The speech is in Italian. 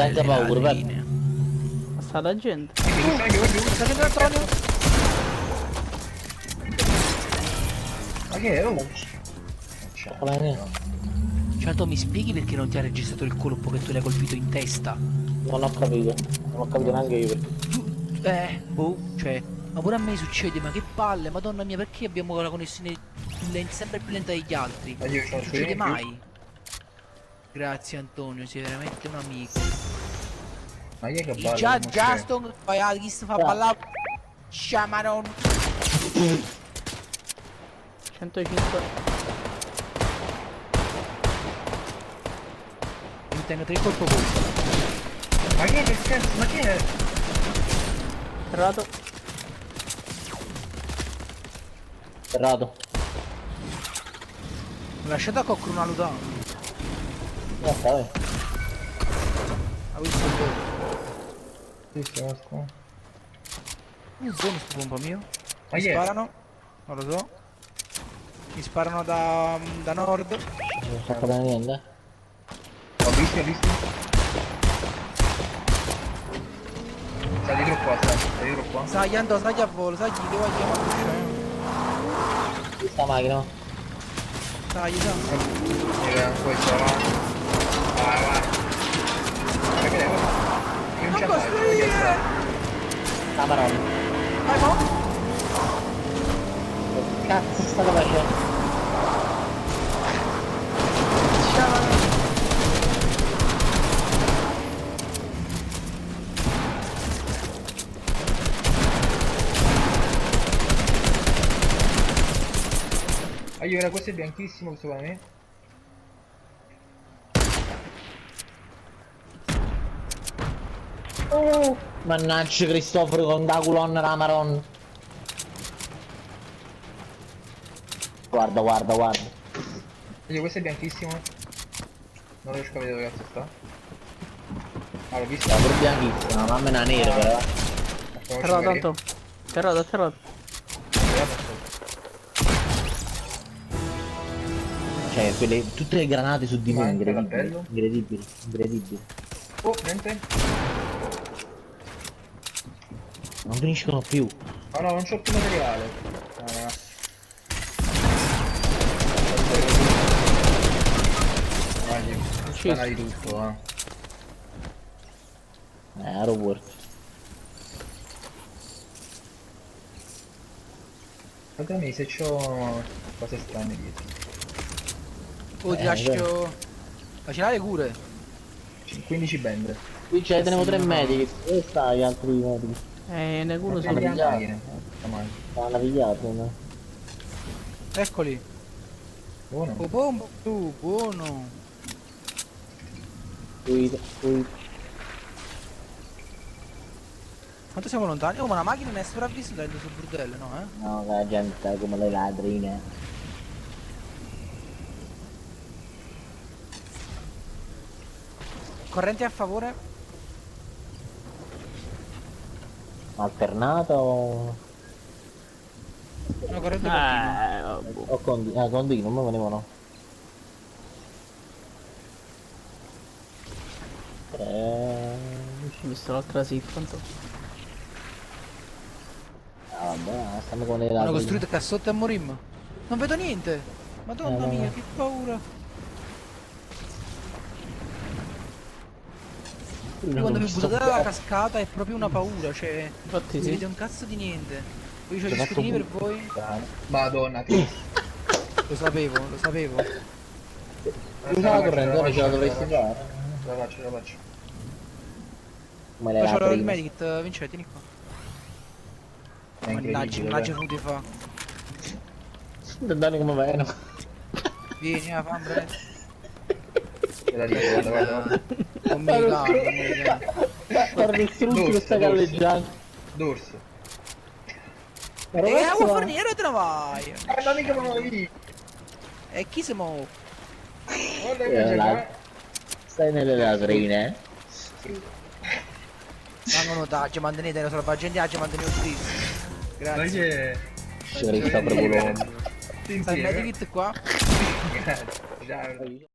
senza paura, vai. Sta la gente. Sta gente Antonio. Ma che è? Oh. Certo, mi spieghi perché non ti ha registrato il colpo che tu l'hai colpito in testa? Non ho capito. Non ho capito neanche io perché. Boh, cioè, ma pure a me succede, ma che palle, madonna mia, perché abbiamo la connessione sempre più lenta degli altri? Ma io Non sono succede mai. Grazie Antonio, sei veramente un amico. Ma chi è che Il balla? Justin, poi a chi si fa ballare. Sciamaron. 105. Mi tengo 3 colpo colpo. Ma che è che scherzo? Ma che è? Errato. Errato. Mi lasciate a coccro una luta. Basta, vai. Ha visto il gol. Sì, sì, basta. Un zone sto pompa mio. Ma Mi chi è? sparano. Non lo so. Mi sparano da nord. Non sta capendo niente. Ho visto. Sta dietro qua, sta dietro qua. Sai, andò, sai a volo, sai chi devo chiamare. Questa macchina. Sai, sai. Questo va. Vai. Ma che è? Io non ce la faccio. La parola. Vai, mo. Che cazzo state facendo? Allora, questo è bianchissimo, questo qua da me. Oh, mannaggia Cristoforo con da colonna la maron. Guarda. Io questo è bianchissimo. Non riesco a vedere dove cazzo sta. Ah, l'ho visto. Sta pure bianchissima, mamma è una nera però. Errato tanto. Errato. Cioè, tutte le granate su di Ma me, anche incredibili. Oh, niente. Non finiscono più. Oh no, non c'ho più materiale. Spara di tutto, Aeroport. Guardami se c'ho cose strane dietro. Oh, ti lascio. Ma ce l'hai le cure? 15 bende. Qui ce ne tenevo 3 medici. Dove sta gli altri medici? Nessuno sono si pigliati. Stanno pigliati, no? Eccoli. Buono. Oh, bombo, tu, buono. Qui. Quanto siamo lontani? Oh, ma la macchina non è sopravvissuta sul bordello, no, eh? No, che la gente sta come le ladrine. Correnti a favore? Alternato o... No, corrente continua. o continuo, non venivano. Ho visto l'altra sip, tanto. Vabbè, stiamo con le Hanno ladrine. costruito cassotte a Morim. Non vedo niente. Madonna mia, che paura. Io quando mi buttate dalla cascata è proprio una paura, cioè. Infatti Non sì. vede un cazzo di niente. Poi c'ho gli scudini per voi. Madonna, che... Lo sapevo. Usa la corrente, ora ce la dovresti fare. La faccio. Come le Faccio il ladrine. medikit, Vince, tieni qua. È Mannaggia, venuti fa. Danni come veno. Vieni, fammi, Guarda. non mi ricordo. Guarda il struzzo che sta galleggiando. Dorso. Vuoi fornire te ne vai? Ma mica me lo vedi. E chi siamo? Guarda che c'è. Stai nelle latrine, Vengono taggi, mantenete la salvaggendiaggio, mantenete un triste. Ma Grazie. che... Ci sta proprio Sta il medikit qua. Grazie.